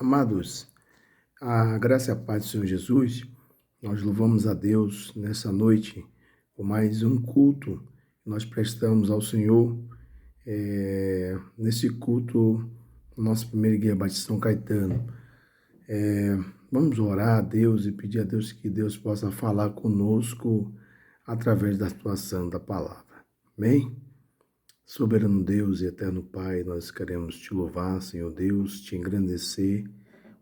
Amados, a graça e a paz do Senhor Jesus, nós louvamos a Deus nessa noite por mais um culto que nós prestamos ao Senhor. Nesse culto, nossa primeira igreja Batista São Caetano. Vamos orar a Deus e pedir a Deus que Deus possa falar conosco através da atuação da palavra. Amém? Soberano Deus e eterno Pai, nós queremos te louvar, Senhor Deus, te engrandecer,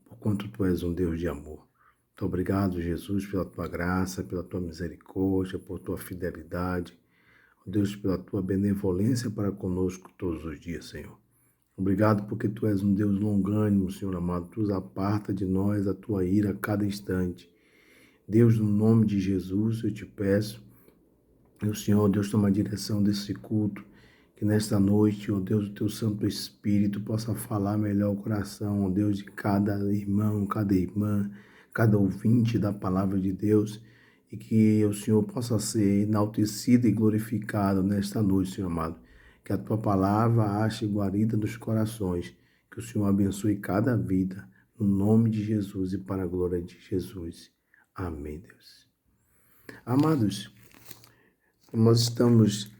porquanto tu és um Deus de amor. Muito obrigado, Jesus, pela tua graça, pela tua misericórdia, por tua fidelidade. Deus, pela tua benevolência para conosco todos os dias, Senhor. Obrigado porque tu és um Deus longânimo, Senhor amado. Tu aparta de nós a tua ira a cada instante. Deus, no nome de Jesus, eu te peço, o Senhor, Deus, toma a direção desse culto. Que nesta noite, ó Deus, o teu Santo Espírito possa falar melhor o coração, ó Deus, de cada irmão, cada irmã, cada ouvinte da palavra de Deus, e que o Senhor possa ser enaltecido e glorificado nesta noite, Senhor amado. Que a tua palavra ache guarida nos corações, que o Senhor abençoe cada vida, no nome de Jesus e para a glória de Jesus. Amém, Deus. Amados, nós estamos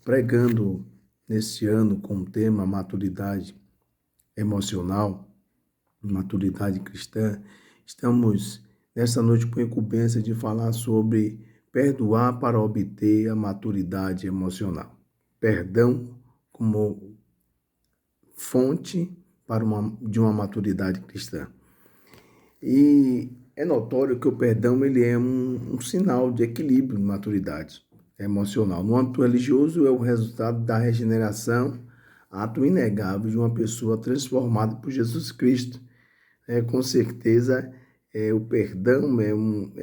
pregando neste ano com o tema maturidade emocional, maturidade cristã. Estamos nesta noite com a incumbência de falar sobre perdoar para obter a maturidade emocional. Perdão como fonte de uma maturidade cristã. E é notório que o perdão ele é um sinal de equilíbrio de maturidade emocional. No âmbito religioso, é o resultado da regeneração, ato inegável de uma pessoa transformada por Jesus Cristo. Com certeza, o perdão é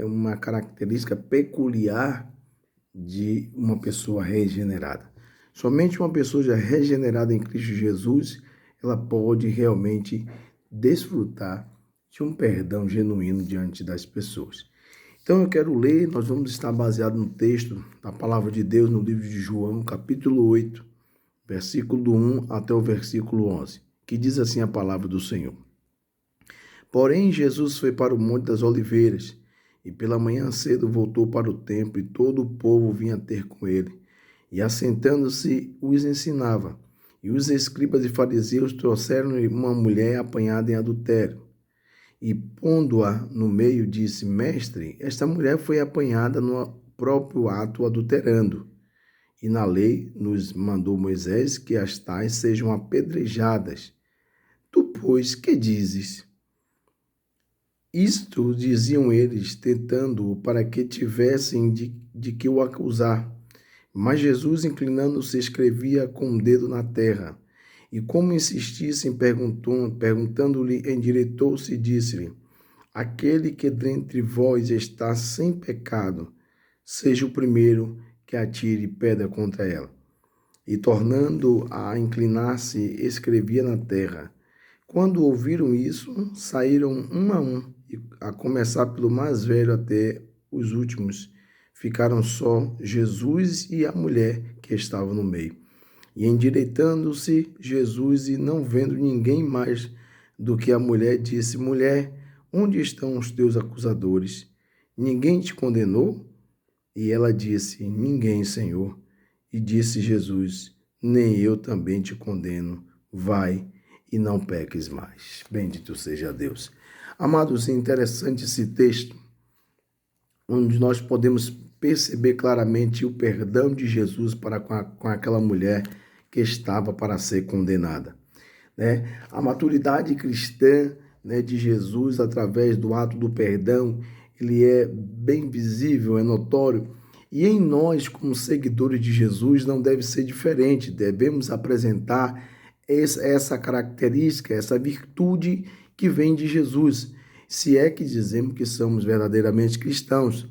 uma característica peculiar de uma pessoa regenerada. Somente uma pessoa já regenerada em Cristo Jesus, ela pode realmente desfrutar de um perdão genuíno diante das pessoas. Então eu quero ler, nós vamos estar baseados no texto da palavra de Deus no livro de João, capítulo 8, versículo 1 até o versículo 11, que diz assim a palavra do Senhor. Porém, Jesus foi para o Monte das Oliveiras, e pela manhã cedo voltou para o templo, e todo o povo vinha ter com ele. E assentando-se, os ensinava. E os escribas e fariseus trouxeram-lhe uma mulher apanhada em adultério. E pondo-a no meio, disse: Mestre, esta mulher foi apanhada no próprio ato adulterando. E na lei nos mandou Moisés que as tais sejam apedrejadas. Tu, pois, que dizes? Isto diziam eles, tentando-o para que tivessem de que o acusar. Mas Jesus, inclinando-se, escrevia com o dedo na terra. E como insistissem perguntando-lhe, endireitou-se e disse-lhe: Aquele que dentre vós está sem pecado, seja o primeiro que atire pedra contra ela. E tornando a inclinar-se, escrevia na terra. Quando ouviram isso, saíram um, a começar pelo mais velho até os últimos. Ficaram só Jesus e a mulher que estava no meio. E endireitando-se Jesus e não vendo ninguém mais do que a mulher, disse: Mulher, onde estão os teus acusadores? Ninguém te condenou? E ela disse: Ninguém, Senhor. E disse Jesus: Nem eu também te condeno. Vai e não peques mais. Bendito seja Deus. Amados, é interessante esse texto, onde nós podemos perceber claramente o perdão de Jesus para com aquela mulher que estava para ser condenada. A maturidade cristã de Jesus, através do ato do perdão, ele é bem visível, é notório. E em nós, como seguidores de Jesus, não deve ser diferente. Devemos apresentar essa característica, essa virtude que vem de Jesus, se é que dizemos que somos verdadeiramente cristãos.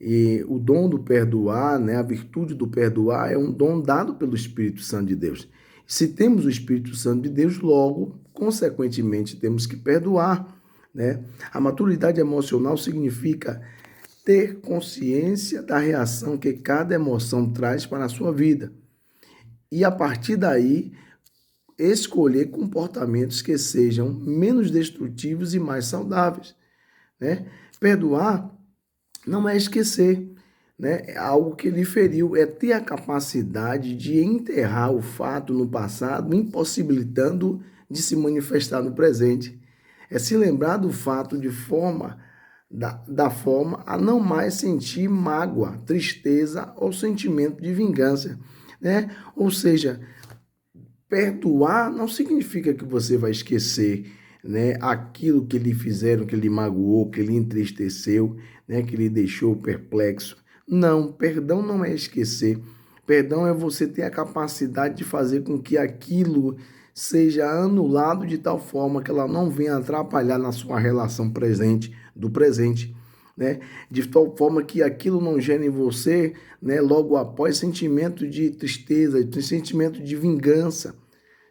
E o dom do perdoar, a virtude do perdoar, é um dom dado pelo Espírito Santo de Deus. Se temos o Espírito Santo de Deus, logo, consequentemente, temos que perdoar. A maturidade emocional significa ter consciência da reação que cada emoção traz para a sua vida. E a partir daí, escolher comportamentos que sejam menos destrutivos e mais saudáveis, né? Perdoar não é esquecer, né? É algo que lhe feriu, é ter a capacidade de enterrar o fato no passado, impossibilitando de se manifestar no presente. É se lembrar do fato de forma da forma a não mais sentir mágoa, tristeza ou sentimento de vingança, né? Ou seja, perdoar não significa que você vai esquecer, né, aquilo que lhe fizeram, que lhe magoou, que lhe entristeceu, né, que lhe deixou perplexo. Não, perdão não é esquecer. Perdão é você ter a capacidade de fazer com que aquilo seja anulado de tal forma que ela não venha atrapalhar na sua relação presente, do presente, né? De tal forma que aquilo não gere em você, né, logo após sentimento de tristeza, sentimento de vingança,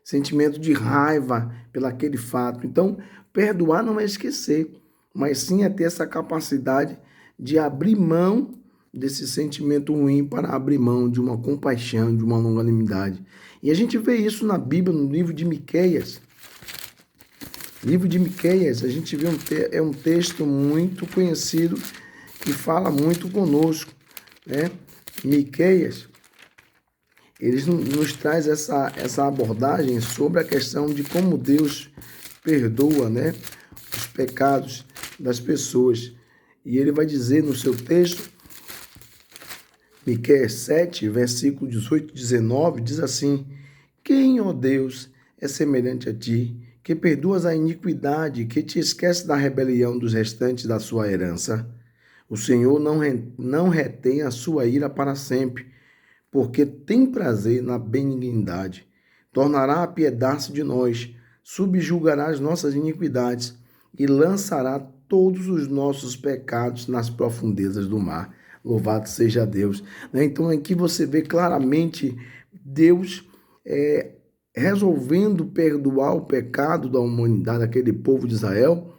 sentimento de raiva pelo aquele fato. Então, perdoar não é esquecer, mas sim é ter essa capacidade de abrir mão desse sentimento ruim para abrir mão de uma compaixão, de uma longanimidade. E a gente vê isso na Bíblia, no livro de Miqueias. Livro de Miqueias, a gente vê é um texto muito conhecido que fala muito conosco, né? Miqueias, eles nos traz essa abordagem sobre a questão de como Deus perdoa, né, os pecados das pessoas. E ele vai dizer no seu texto, Miqueias 7, versículo 18 e 19, diz assim: Quem, ó Deus, é semelhante a ti, que perdoas a iniquidade, que te esquece da rebelião dos restantes da sua herança? O Senhor não retém a sua ira para sempre, porque tem prazer na benignidade. Tornará a piedade de nós, subjugará as nossas iniquidades e lançará todos os nossos pecados nas profundezas do mar. Louvado seja Deus. Então aqui você vê claramente Deus resolvendo perdoar o pecado da humanidade, daquele povo de Israel,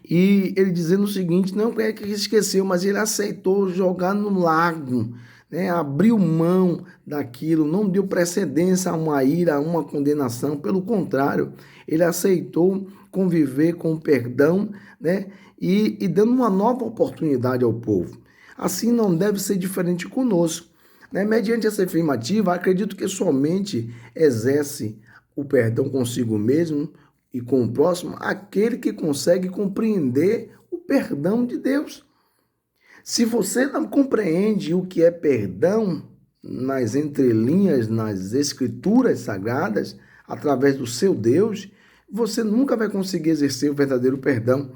e ele dizendo o seguinte, não é que ele esqueceu, mas ele aceitou jogar no lago, né? Abriu mão daquilo, não deu precedência a uma ira, a uma condenação, pelo contrário, ele aceitou conviver com o perdão, né? E dando uma nova oportunidade ao povo. Assim não deve ser diferente conosco, né? Mediante essa afirmativa, acredito que somente exerce o perdão consigo mesmo e com o próximo aquele que consegue compreender o perdão de Deus. Se você não compreende o que é perdão nas entrelinhas, nas escrituras sagradas, através do seu Deus, você nunca vai conseguir exercer o verdadeiro perdão.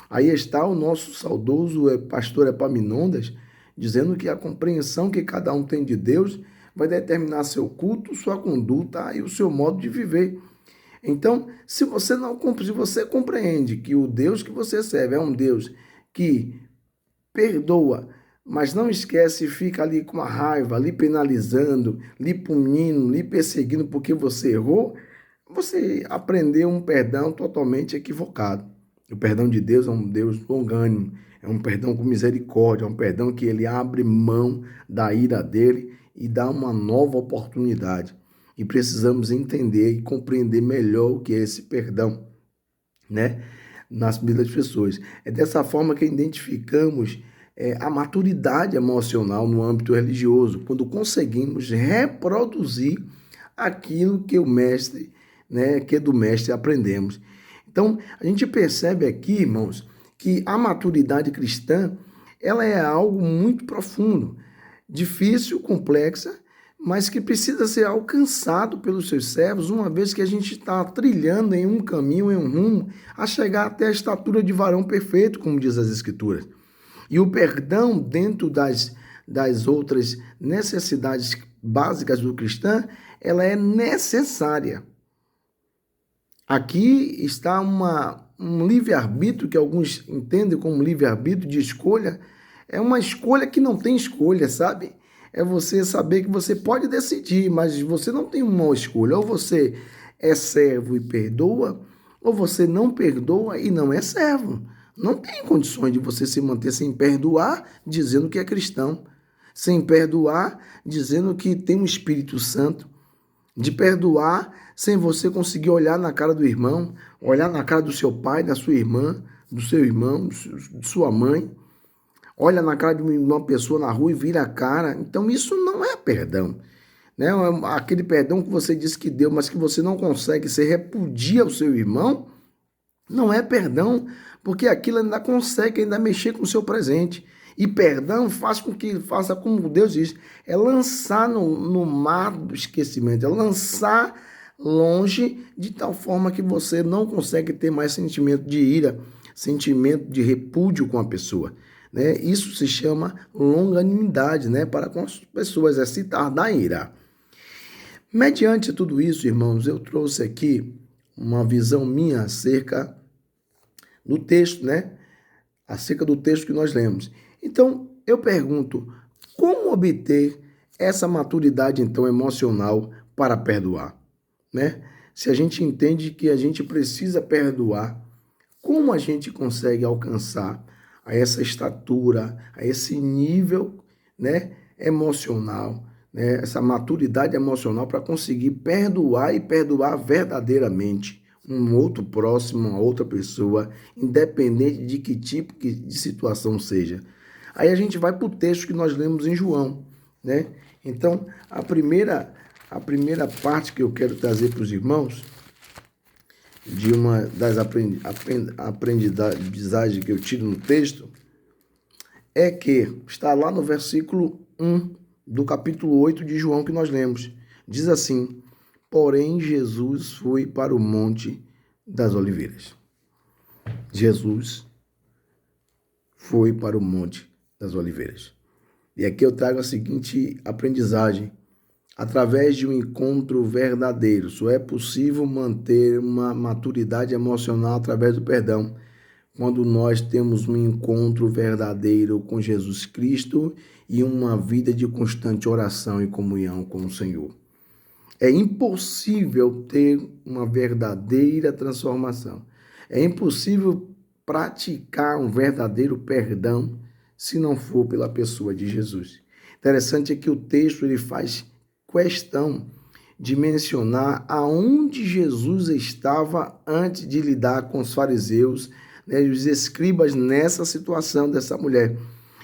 Aí está o nosso saudoso pastor Epaminondas, dizendo que a compreensão que cada um tem de Deus vai determinar seu culto, sua conduta e o seu modo de viver. Então, se você compreende que o Deus que você serve é um Deus que perdoa, mas não esquece e fica ali com a raiva, ali penalizando, lhe punindo, lhe perseguindo porque você errou, você aprendeu um perdão totalmente equivocado. O perdão de Deus é um Deus longânimo, é um perdão com misericórdia, é um perdão que ele abre mão da ira dele e dá uma nova oportunidade. E precisamos entender e compreender melhor o que é esse perdão, né, nas vidas das pessoas. É dessa forma que identificamos a maturidade emocional no âmbito religioso, quando conseguimos reproduzir aquilo que o mestre, né, que do mestre aprendemos. Então, a gente percebe aqui, irmãos, que a maturidade cristã, ela é algo muito profundo, difícil, complexa, mas que precisa ser alcançado pelos seus servos, uma vez que a gente está trilhando em um caminho, em um rumo, a chegar até a estatura de varão perfeito, como diz as Escrituras. E o perdão, dentro das outras necessidades básicas do cristão, ela é necessária. Aqui está um livre-arbítrio, que alguns entendem como livre-arbítrio de escolha. É uma escolha que não tem escolha, sabe? É você saber que você pode decidir, mas você não tem uma escolha. Ou você é servo e perdoa, ou você não perdoa e não é servo. Não tem condições de você se manter sem perdoar, dizendo que é cristão. Sem perdoar, dizendo que tem um Espírito Santo. de perdoar sem você conseguir olhar na cara do irmão, olhar na cara do seu pai, da sua irmã, do seu irmão, de sua mãe, olha na cara de uma pessoa na rua e vira a cara. Então isso não é perdão, né? Aquele perdão que você disse que deu, mas que você não consegue, você repudia o seu irmão, não é perdão, porque aquilo ainda consegue ainda mexer com o seu presente. E perdão faz com que faça como Deus diz, é lançar no mar do esquecimento, é lançar longe de tal forma que você não consegue ter mais sentimento de ira, sentimento de repúdio com a pessoa, né? Isso se chama longanimidade, né? Para com as pessoas, é se tardar em irar. Mediante tudo isso, irmãos, eu trouxe aqui uma visão minha acerca do texto, né? Acerca do texto que nós lemos. Então, eu pergunto, como obter essa maturidade, então, emocional para perdoar, né? Se a gente entende que a gente precisa perdoar, como a gente consegue alcançar a essa estatura, a esse nível, né, emocional, né, essa maturidade emocional para conseguir perdoar e perdoar verdadeiramente um outro próximo, uma outra pessoa, independente de que tipo de situação seja. Aí a gente vai para o texto que nós lemos em João, né? Então, a primeira parte que eu quero trazer para os irmãos, de uma das aprendizagens que eu tiro no texto, é que está lá no versículo 1 do capítulo 8 de João que nós lemos. Diz assim: porém, Jesus foi para o Monte das Oliveiras. Jesus foi para o Monte das Oliveiras. E aqui eu trago a seguinte aprendizagem. Através de um encontro verdadeiro, só é possível manter uma maturidade emocional através do perdão, quando nós temos um encontro verdadeiro com Jesus Cristo e uma vida de constante oração e comunhão com o Senhor. É impossível ter uma verdadeira transformação. É impossível praticar um verdadeiro perdão se não for pela pessoa de Jesus. Interessante é que o texto ele faz questão de mencionar aonde Jesus estava antes de lidar com os fariseus, né, e os escribas nessa situação dessa mulher.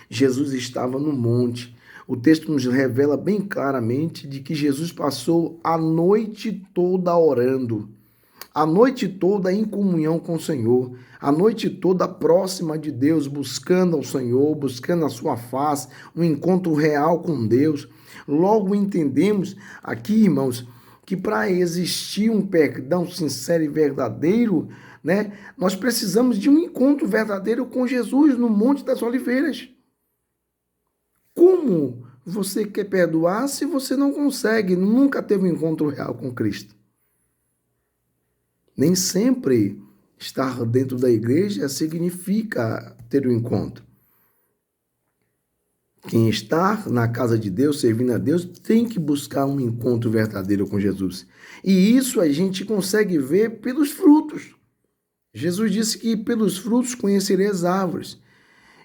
Jesus estava no monte. O texto nos revela bem claramente de que Jesus passou a noite toda orando, a noite toda em comunhão com o Senhor, a noite toda próxima de Deus, buscando ao Senhor, buscando a sua face, um encontro real com Deus. Logo entendemos aqui, irmãos, que para existir um perdão sincero e verdadeiro, né, nós precisamos de um encontro verdadeiro com Jesus no Monte das Oliveiras. Como você quer perdoar se você não consegue, nunca teve um encontro real com Cristo? Nem sempre estar dentro da igreja significa ter um encontro. Quem está na casa de Deus, servindo a Deus, tem que buscar um encontro verdadeiro com Jesus. E isso a gente consegue ver pelos frutos. Jesus disse que pelos frutos conhecereis as árvores.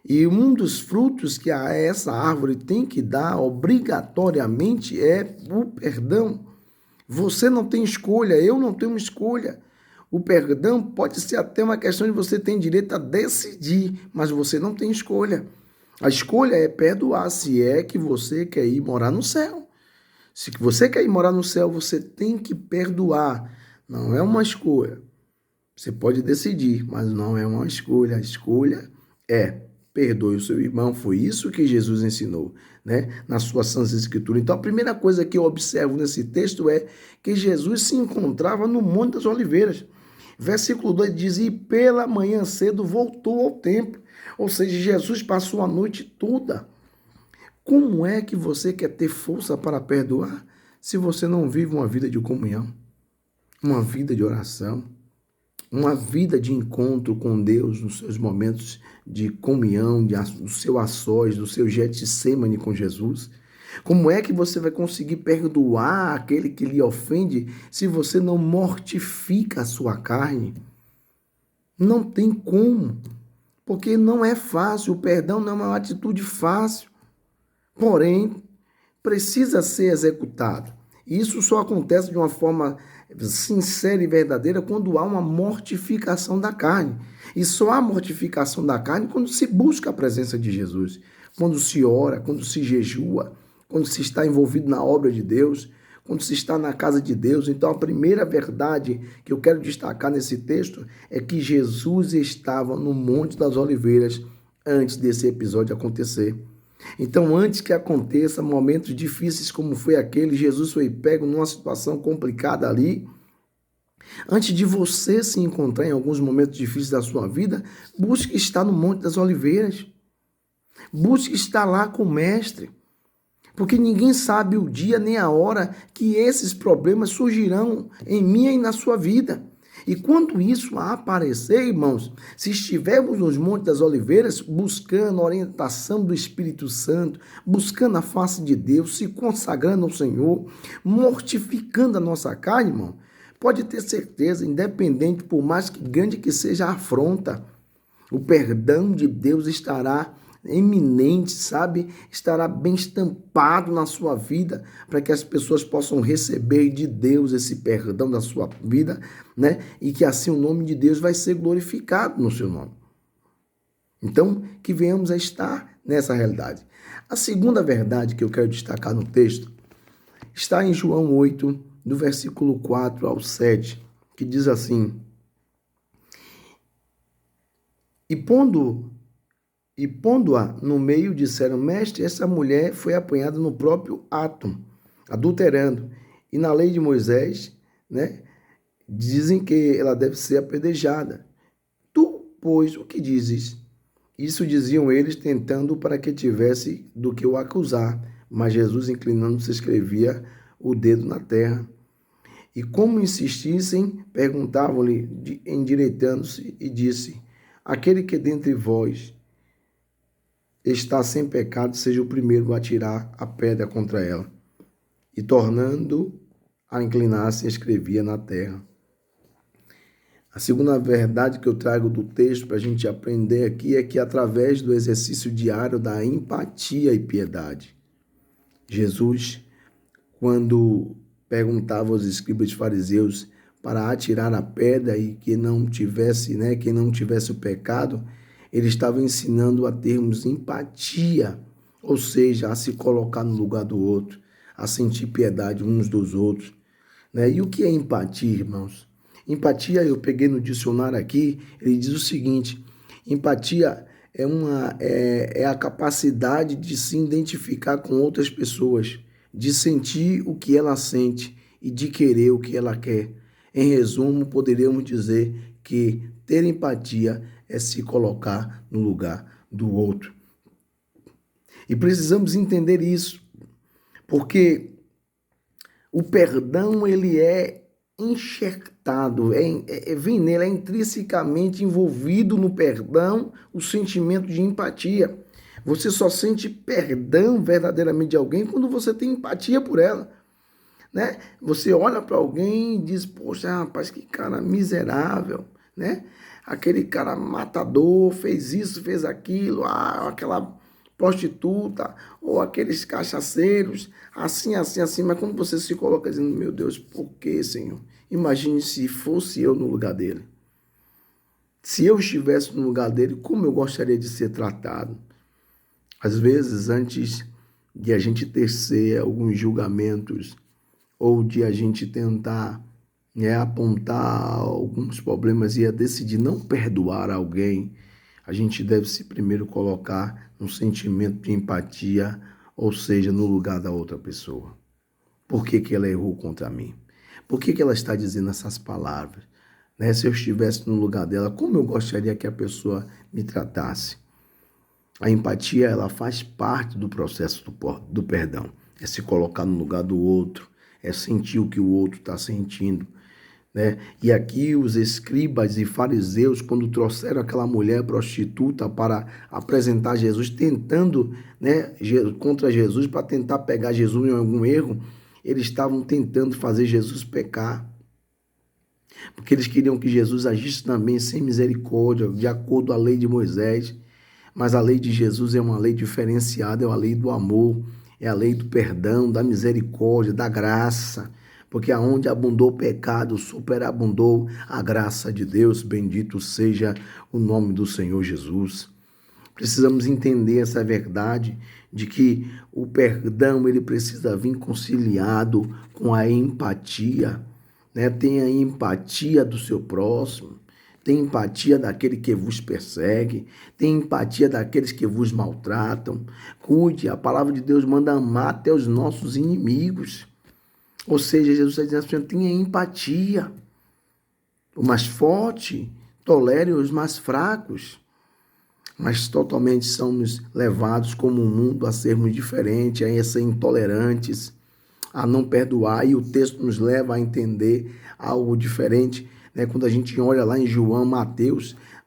E um dos frutos que essa árvore tem que dar obrigatoriamente é o perdão. Você não tem escolha, eu não tenho escolha. O perdão pode ser até uma questão de você ter direito a decidir, mas você não tem escolha. A escolha é perdoar, se é que você quer ir morar no céu. Se você quer ir morar no céu, você tem que perdoar. Não é uma escolha. Você pode decidir, mas não é uma escolha. A escolha é perdoe o seu irmão. Foi isso que Jesus ensinou, né, na sua Santa Escritura. Então, a primeira coisa que eu observo nesse texto é que Jesus se encontrava no Monte das Oliveiras. Versículo 2 diz, e pela manhã cedo voltou ao templo. Ou seja, Jesus passou a noite toda. Como é que você quer ter força para perdoar se você não vive uma vida de comunhão, uma vida de oração, uma vida de encontro com Deus nos seus momentos de comunhão, do seu a sós, do seu Getsêmani com Jesus? Como é que você vai conseguir perdoar aquele que lhe ofende se você não mortifica a sua carne? Não tem como, porque não é fácil, o perdão não é uma atitude fácil, porém, precisa ser executado. E isso só acontece de uma forma sincera e verdadeira quando há uma mortificação da carne. E só há mortificação da carne quando se busca a presença de Jesus, quando se ora, quando se jejua, quando se está envolvido na obra de Deus, quando se está na casa de Deus. Então, a primeira verdade que eu quero destacar nesse texto é que Jesus estava no Monte das Oliveiras antes desse episódio acontecer. Então, antes que aconteça momentos difíceis como foi aquele, Jesus foi pego numa situação complicada ali. Antes de você se encontrar em alguns momentos difíceis da sua vida, busque estar no Monte das Oliveiras. Busque estar lá com o Mestre. Porque ninguém sabe o dia nem a hora que esses problemas surgirão em mim e na sua vida. E quando isso aparecer, irmãos, se estivermos nos Montes das Oliveiras, buscando a orientação do Espírito Santo, buscando a face de Deus, se consagrando ao Senhor, mortificando a nossa carne, irmão, pode ter certeza, independente, por mais que grande que seja a afronta, o perdão de Deus estará eminente, sabe? Estará bem estampado na sua vida, para que as pessoas possam receber de Deus esse perdão da sua vida, né? E que assim o nome de Deus vai ser glorificado no seu nome. Então, que venhamos a estar nessa realidade. A segunda verdade que eu quero destacar no texto está em João 8, do versículo 4 ao 7, que diz assim: E pondo-a no meio, disseram: Mestre, essa mulher foi apanhada no próprio ato, adulterando. E na lei de Moisés, né, dizem que ela deve ser apedrejada. Tu, pois, o que dizes? Isso diziam eles, tentando para que tivesse do que o acusar. Mas Jesus, inclinando-se, escrevia o dedo na terra. E como insistissem, perguntavam-lhe, endireitando-se, e disse: Aquele que dentre vós está sem pecado, seja o primeiro a atirar a pedra contra ela. E tornando a inclinar-se, escrevia na terra. A segunda verdade que eu trago do texto para a gente aprender aqui é que através do exercício diário da empatia e piedade, Jesus, quando perguntava aos escribas e fariseus para atirar a pedra e que não tivesse, quem não tivesse o pecado, ele estava ensinando a termos empatia, ou seja, a se colocar no lugar do outro, a sentir piedade uns dos outros. E o que é empatia, irmãos? Empatia, eu peguei no dicionário aqui, ele diz o seguinte: empatia é a capacidade de se identificar com outras pessoas, de sentir o que ela sente e de querer o que ela quer. Em resumo, poderíamos dizer que ter empatia é se colocar no lugar do outro. E precisamos entender isso, porque o perdão, ele é enxertado, vem nele, é intrinsecamente envolvido no perdão o sentimento de empatia. Você só sente perdão verdadeiramente de alguém quando você tem empatia por ela. Você olha para alguém e diz: poxa, rapaz, que cara miserável, aquele cara matador, fez isso, fez aquilo, aquela prostituta, ou aqueles cachaceiros, assim, mas quando você se coloca dizendo: meu Deus, por que, Senhor? Imagine se fosse eu no lugar dele. Se eu estivesse no lugar dele, como eu gostaria de ser tratado? Às vezes, antes de a gente tecer alguns julgamentos, ou de a gente tentar apontar alguns problemas e a decidir não perdoar alguém, a gente deve se primeiro colocar no sentimento de empatia, ou seja, no lugar da outra pessoa. Por que ela errou contra mim? Por que ela está dizendo essas palavras? Se eu estivesse no lugar dela, como eu gostaria que a pessoa me tratasse? A empatia, ela faz parte do processo do perdão. É se colocar no lugar do outro, é sentir o que o outro está sentindo. E aqui os escribas e fariseus, quando trouxeram aquela mulher prostituta para apresentar Jesus, tentando contra Jesus, para tentar pegar Jesus em algum erro, eles estavam tentando fazer Jesus pecar. Porque eles queriam que Jesus agisse também sem misericórdia, de acordo com a lei de Moisés. Mas a lei de Jesus é uma lei diferenciada, é uma lei do amor. é a lei do perdão, da misericórdia, da graça, porque aonde abundou o pecado, superabundou a graça de Deus. Bendito seja o nome do Senhor Jesus. Precisamos entender essa verdade de que o perdão ele precisa vir conciliado com a empatia, né? Tenha empatia do seu próximo, tenha empatia daquele que vos persegue, tenha empatia daqueles que vos maltratam. Cuide, a palavra de Deus manda amar até os nossos inimigos. Ou seja, Jesus está dizendo assim, tenha empatia. O mais forte tolere os mais fracos. Mas totalmente somos levados como um mundo a sermos diferentes, a ser intolerantes, a não perdoar, e o texto nos leva a entender algo diferente, né? Quando a gente olha lá em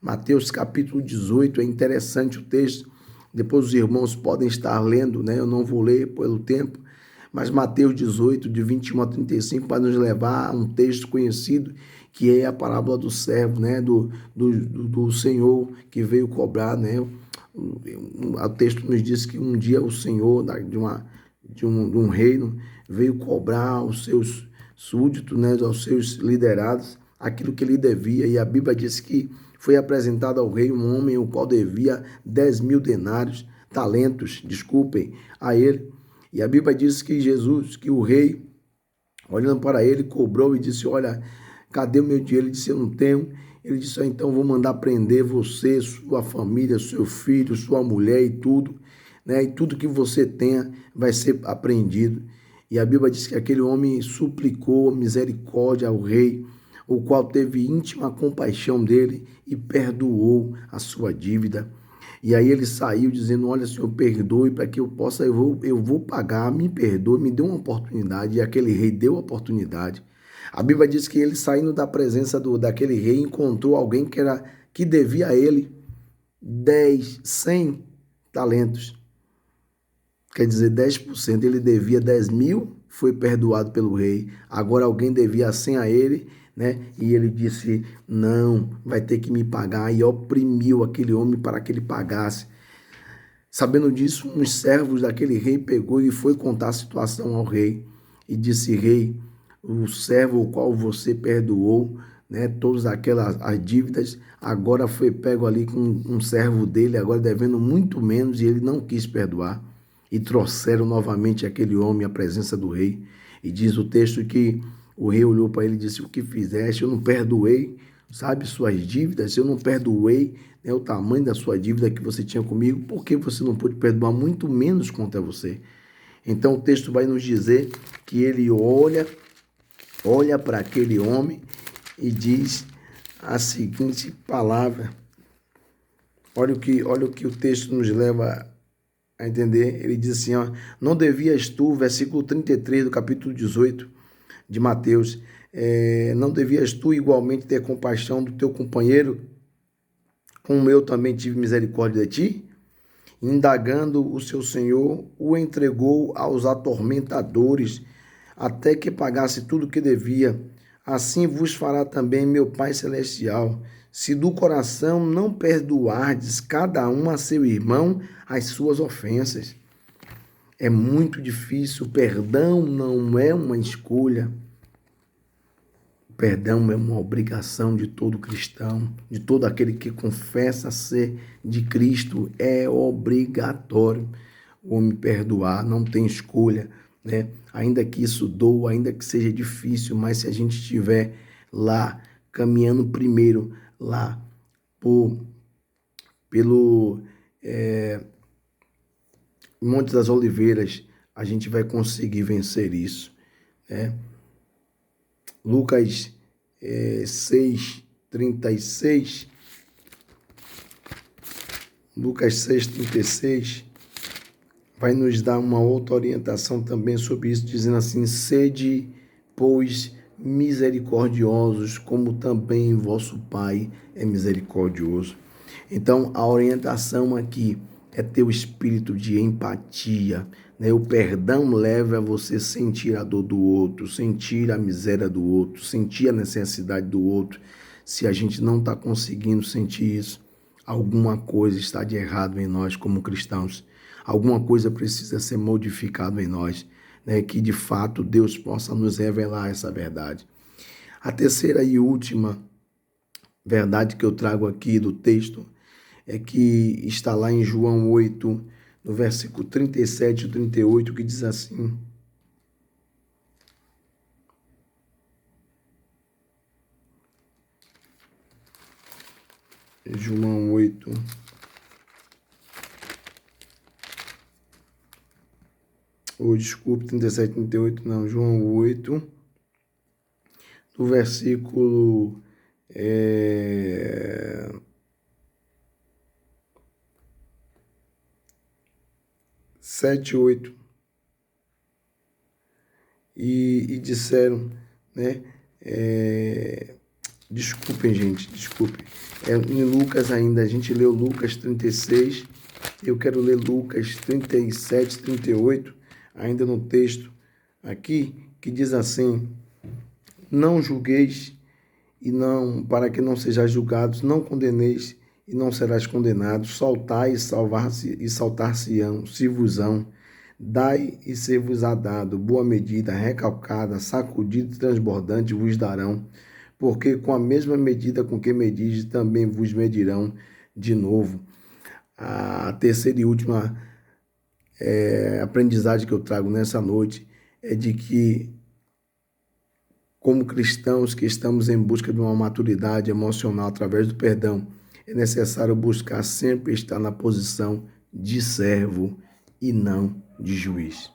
Mateus capítulo 18, é interessante o texto, depois os irmãos podem estar lendo, né? Eu não vou ler pelo tempo, mas Mateus 18, de 21 a 35, vai nos levar a um texto conhecido, que é a parábola do servo, né? Do Senhor que veio cobrar, né? O texto nos diz que um dia o Senhor de um reino veio cobrar aos seus súditos, né? Aos seus liderados, aquilo que ele devia, e a Bíblia diz que foi apresentado ao rei um homem o qual devia 10.000 denários, talentos, desculpem, a ele. E a Bíblia diz que o rei, olhando para ele, cobrou e disse, olha, cadê o meu dinheiro? Ele disse, eu não tenho. Ele disse, então vou mandar prender você, sua família, seu filho, sua mulher e tudo, né? E tudo que você tenha vai ser apreendido. E a Bíblia diz que aquele homem suplicou misericórdia ao rei, o qual teve íntima compaixão dele e perdoou a sua dívida. E aí ele saiu dizendo, olha, Senhor, perdoe para que eu possa, eu vou pagar, me perdoe, me dê uma oportunidade. E aquele rei deu a oportunidade. A Bíblia diz que ele, saindo da presença daquele rei, encontrou alguém que devia a ele 100 talentos. Quer dizer, 10%. Ele devia 10.000, foi perdoado pelo rei. Agora alguém devia 100 a ele, né? E ele disse, não, vai ter que me pagar. E oprimiu aquele homem para que ele pagasse. Sabendo disso, uns servos daquele rei pegou e foi contar a situação ao rei. E disse, rei, o servo o qual você perdoou, né, todas aquelas as dívidas, agora foi pego ali com um servo dele, agora devendo muito menos, e ele não quis perdoar. E trouxeram novamente aquele homem à presença do rei. E diz o texto que o rei olhou para ele e disse, o que fizeste? Eu não perdoei, sabe, suas dívidas? Eu não perdoei, né, o tamanho da sua dívida que você tinha comigo. Por que você não pôde perdoar muito menos contra você? Então o texto vai nos dizer que ele olha para aquele homem e diz a seguinte palavra. Olha o que o texto nos leva a entender. Ele diz assim, ó, não devias tu, versículo 33 do capítulo 18 de Mateus, não devias tu igualmente ter compaixão do teu companheiro, como eu também tive misericórdia de ti? Indagando o seu senhor, o entregou aos atormentadores, até que pagasse tudo o que devia. Assim vos fará também meu Pai Celestial, se do coração não perdoardes cada um a seu irmão as suas ofensas. É muito difícil, o perdão não é uma escolha. O perdão é uma obrigação de todo cristão, de todo aquele que confessa ser de Cristo. É obrigatório o homem perdoar, não tem escolha, né? Ainda que isso doa, ainda que seja difícil, mas se a gente estiver lá, caminhando primeiro lá pelo Monte das Oliveiras, a gente vai conseguir vencer isso, né? Lucas 6:36, Lucas 6:36 vai nos dar uma outra orientação também sobre isso, dizendo assim, sede, pois, misericordiosos, como também vosso Pai é misericordioso. Então, a orientação aqui é ter o espírito de empatia, né? O perdão leva a você sentir a dor do outro, sentir a miséria do outro, sentir a necessidade do outro. Se a gente não está conseguindo sentir isso, alguma coisa está de errado em nós como cristãos. alguma coisa precisa ser modificada em nós, né? Que de fato Deus possa nos revelar essa verdade. A terceira e última verdade que eu trago aqui do texto é que está lá em João 8, no versículo 37 e 38, que diz assim: João 8, desculpe, 37, 38, não, João 8, do versículo 7 e 8, e disseram, né, desculpem, gente, desculpem, em Lucas ainda, a gente leu Lucas 36, eu quero ler Lucas 37, 38, ainda no texto aqui, que diz assim: não julgueis, e não, para que não sejais julgados, não condeneis, e não serás condenado, soltai e saltar-se-ão, se vosão, dai e ser-vos-á dado, boa medida, recalcada, sacudida e transbordante vos darão, porque com a mesma medida com que medis, também vos medirão de novo. A terceira e última aprendizagem que eu trago nessa noite é de que, como cristãos que estamos em busca de uma maturidade emocional através do perdão, é necessário buscar sempre estar na posição de servo e não de juiz.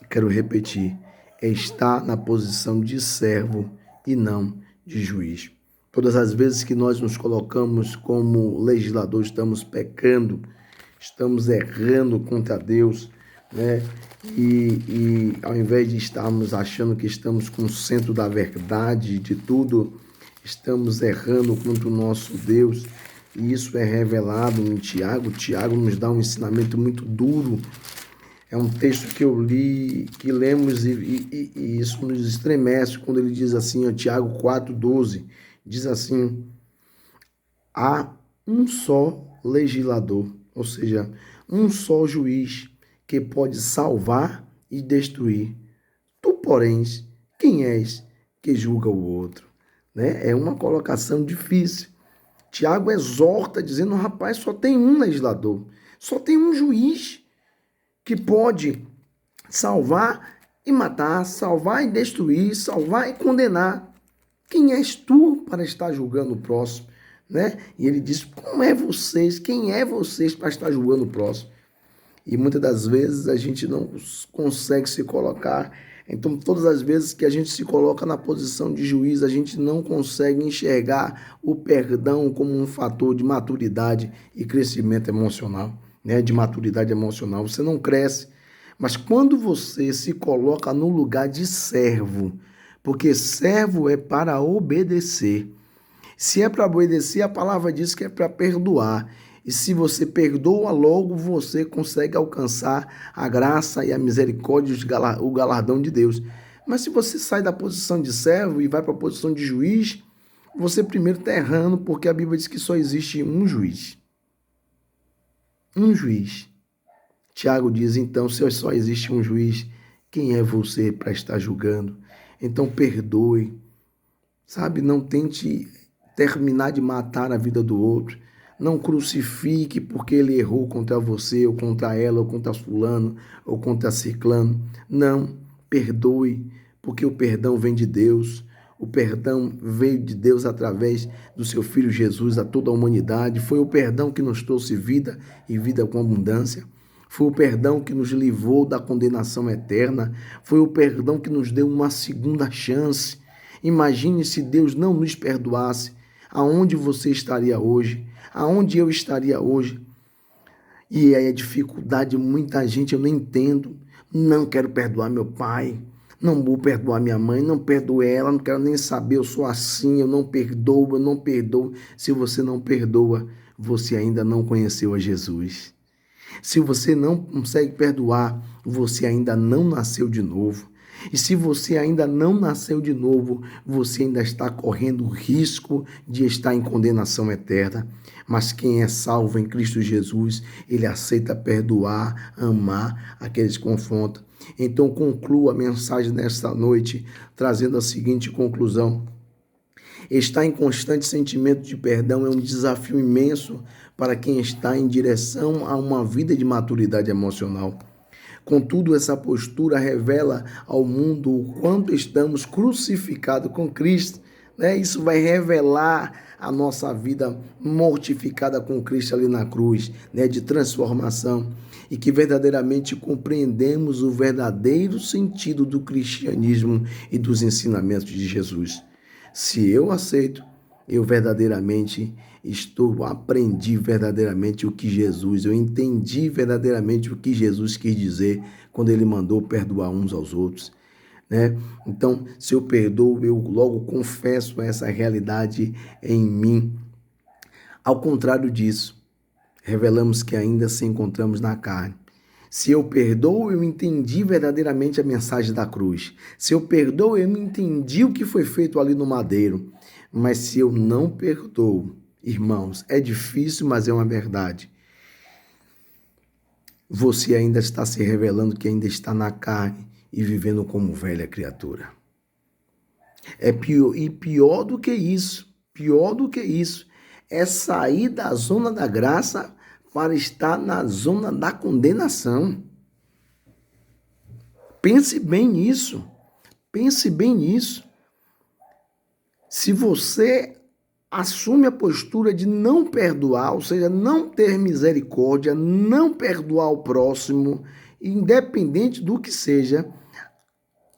Quero repetir, é estar na posição de servo e não de juiz. Todas as vezes que nós nos colocamos como legislador, estamos pecando, estamos errando contra Deus, né? E ao invés de estarmos achando que estamos com o centro da verdade de tudo, estamos errando contra o nosso Deus. E isso é revelado em Tiago. Tiago nos dá um ensinamento muito duro. É um texto que eu li, que lemos e isso nos estremece quando ele diz assim, ó, Tiago 4,12, diz assim: há um só legislador, ou seja, um só juiz que pode salvar e destruir. Tu, porém, quem és que julga o outro? Né? É uma colocação difícil. Tiago exorta dizendo, rapaz, só tem um legislador, só tem um juiz que pode salvar e matar, salvar e destruir, salvar e condenar. Quem és tu para estar julgando o próximo? Né? E ele diz, como é vocês? Quem é vocês para estar julgando o próximo? E muitas das vezes a gente não consegue se colocar. Então, todas as vezes que a gente se coloca na posição de juiz, a gente não consegue enxergar o perdão como um fator de maturidade e crescimento emocional, né? De maturidade emocional. Você não cresce. Mas quando você se coloca no lugar de servo, porque servo é para obedecer. Se é para obedecer, a palavra diz que é para perdoar. E se você perdoa, logo você consegue alcançar a graça e a misericórdia e o galardão de Deus. Mas se você sai da posição de servo e vai para a posição de juiz, você primeiro está errando, porque a Bíblia diz que só existe um juiz. Um juiz. Tiago diz, então, se só existe um juiz, quem é você para estar julgando? Então perdoe, sabe? Não tente terminar de matar a vida do outro. Não crucifique porque ele errou contra você, ou contra ela, ou contra fulano, ou contra ciclano. Não, perdoe, porque o perdão vem de Deus. O perdão veio de Deus através do seu Filho Jesus a toda a humanidade. Foi o perdão que nos trouxe vida e vida com abundância. Foi o perdão que nos livrou da condenação eterna. Foi o perdão que nos deu uma segunda chance. Imagine se Deus não nos perdoasse. Aonde você estaria hoje? Aonde eu estaria hoje? E aí a dificuldade de muita gente, eu não entendo. Não quero perdoar meu pai. Não vou perdoar minha mãe. Não perdoe ela. Não quero nem saber. Eu sou assim. Eu não perdoo. Eu não perdoo. Se você não perdoa, você ainda não conheceu a Jesus. Se você não consegue perdoar, você ainda não nasceu de novo. E se você ainda não nasceu de novo, você ainda está correndo o risco de estar em condenação eterna. Mas quem é salvo em Cristo Jesus, ele aceita perdoar, amar aqueles que confrontam. Então concluo a mensagem nesta noite trazendo a seguinte conclusão. Estar em constante sentimento de perdão é um desafio imenso para quem está em direção a uma vida de maturidade emocional. Contudo, essa postura revela ao mundo o quanto estamos crucificados com Cristo. Isso vai revelar a nossa vida mortificada com Cristo ali na cruz, de transformação, e que verdadeiramente compreendemos o verdadeiro sentido do cristianismo e dos ensinamentos de Jesus. Se eu aceito, eu verdadeiramente aprendi verdadeiramente o que Jesus, eu entendi verdadeiramente o que Jesus quis dizer quando ele mandou perdoar uns aos outros. Então, se eu perdoo, eu logo confesso essa realidade em mim. Ao contrário disso, revelamos que ainda se encontramos na carne. Se eu perdoo, eu entendi verdadeiramente a mensagem da cruz. Se eu perdoo, eu entendi o que foi feito ali no madeiro. Mas se eu não perdoo, irmãos, é difícil, mas é uma verdade. Você ainda está se revelando que ainda está na carne e vivendo como velha criatura. Pior do que isso, é sair da zona da graça para estar na zona da condenação. Pense bem nisso. Se você assume a postura de não perdoar, ou seja, não ter misericórdia, não perdoar o próximo, independente do que seja,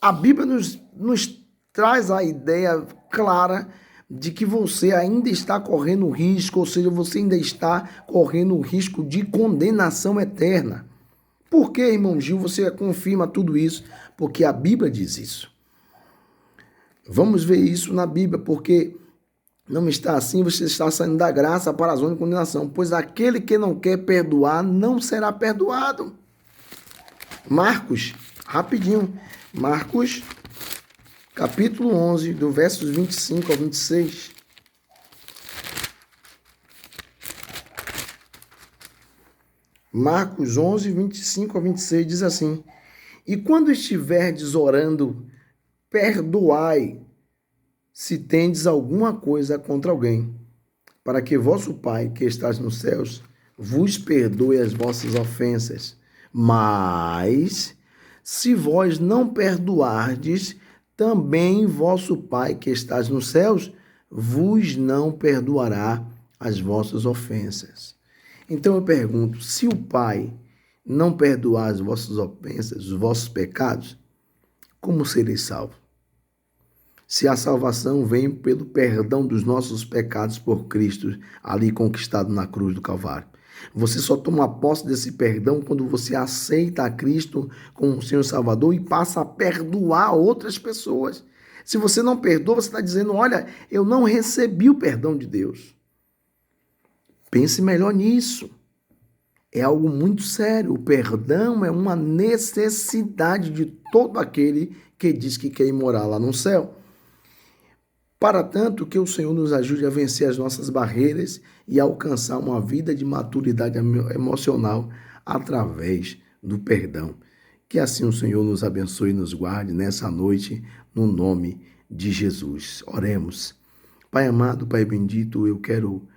a Bíblia nos traz a ideia clara de que você ainda está correndo risco, ou seja, você ainda está correndo o risco de condenação eterna. Por que, irmão Gil, você confirma tudo isso? Porque a Bíblia diz isso. Vamos ver isso na Bíblia, porque não está assim, você está saindo da graça para a zona de condenação, pois aquele que não quer perdoar não será perdoado. Marcos, rapidinho, Marcos, capítulo 11, do versos 25 ao 26. Marcos 11, 25 a 26 diz assim: E quando estiverdes orando, perdoai, se tendes alguma coisa contra alguém, para que vosso Pai, que estás nos céus, vos perdoe as vossas ofensas. Mas, se vós não perdoardes, também vosso Pai, que estás nos céus, vos não perdoará as vossas ofensas. Então eu pergunto, se o Pai não perdoar as vossas ofensas, os vossos pecados, como sereis salvos? Se a salvação vem pelo perdão dos nossos pecados por Cristo, ali conquistado na cruz do Calvário. Você só toma posse desse perdão quando você aceita a Cristo como o Senhor Salvador e passa a perdoar outras pessoas. Se você não perdoa, você está dizendo, olha, eu não recebi o perdão de Deus. Pense melhor nisso. É algo muito sério. O perdão é uma necessidade de todo aquele que diz que quer ir morar lá no céu. Para tanto, que o Senhor nos ajude a vencer as nossas barreiras e a alcançar uma vida de maturidade emocional através do perdão. Que assim o Senhor nos abençoe e nos guarde nessa noite, no nome de Jesus. Oremos. Pai amado, Pai bendito, eu quero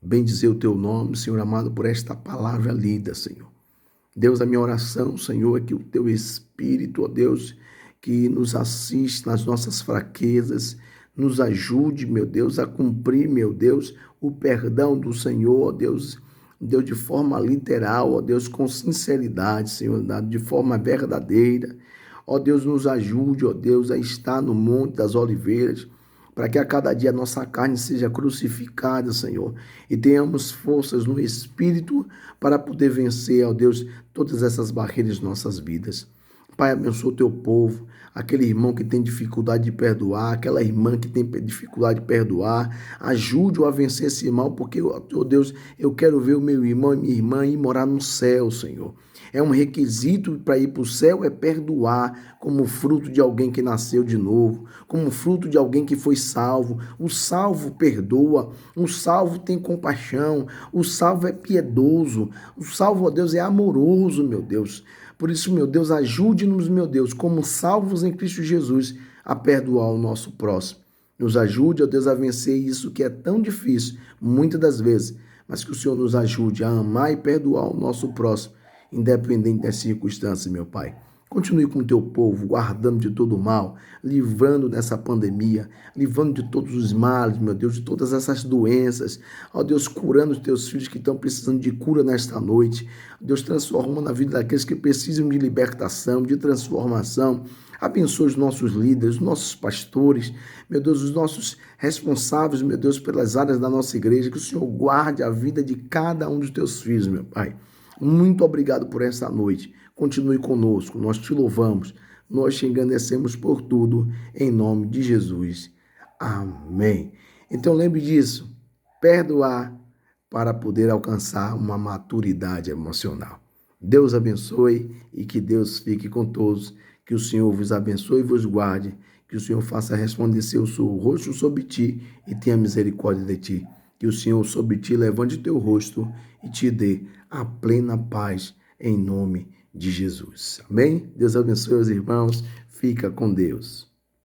bendizer o teu nome, Senhor amado, por esta palavra lida, Senhor. Deus, a minha oração, Senhor, é que o teu Espírito, ó Deus, que nos assiste nas nossas fraquezas, nos ajude, meu Deus, a cumprir, meu Deus, o perdão do Senhor, ó Deus, de forma literal, ó Deus, com sinceridade, Senhor, de forma verdadeira. Ó Deus, nos ajude, ó Deus, a estar no Monte das Oliveiras, para que a cada dia a nossa carne seja crucificada, Senhor, e tenhamos forças no Espírito para poder vencer, ó Deus, todas essas barreiras em nossas vidas. Pai, abençoa o teu povo, aquele irmão que tem dificuldade de perdoar, aquela irmã que tem dificuldade de perdoar, ajude-o a vencer esse mal, porque, oh Deus, eu quero ver o meu irmão e minha irmã ir morar no céu, Senhor. É um requisito para ir para o céu é perdoar, como fruto de alguém que nasceu de novo, como fruto de alguém que foi salvo. O salvo perdoa, o salvo tem compaixão, o salvo é piedoso, o salvo, ó Deus, é amoroso, meu Deus. Por isso, meu Deus, ajude-nos, meu Deus, como salvos em Cristo Jesus, a perdoar o nosso próximo. Nos ajude, ó Deus, a vencer isso que é tão difícil, muitas das vezes, mas que o Senhor nos ajude a amar e perdoar o nosso próximo, independente das circunstâncias, meu Pai. Continue com o teu povo, guardando de todo o mal, livrando dessa pandemia, livrando de todos os males, meu Deus, de todas essas doenças. Ó Deus, curando os teus filhos que estão precisando de cura nesta noite. Deus, transformando a vida daqueles que precisam de libertação, de transformação. Abençoa os nossos líderes, os nossos pastores, meu Deus, os nossos responsáveis, meu Deus, pelas áreas da nossa igreja. Que o Senhor guarde a vida de cada um dos teus filhos, meu Pai. Muito obrigado por essa noite. Continue conosco, nós te louvamos, nós te engrandecemos por tudo, em nome de Jesus. Amém. Então lembre disso, perdoar para poder alcançar uma maturidade emocional. Deus abençoe e que Deus fique com todos, que o Senhor vos abençoe e vos guarde, que o Senhor faça resplandecer o seu rosto sobre ti e tenha misericórdia de ti. Que o Senhor sobre ti levante o teu rosto e te dê a plena paz em nome de Jesus. Amém? Deus abençoe os irmãos. Fica com Deus.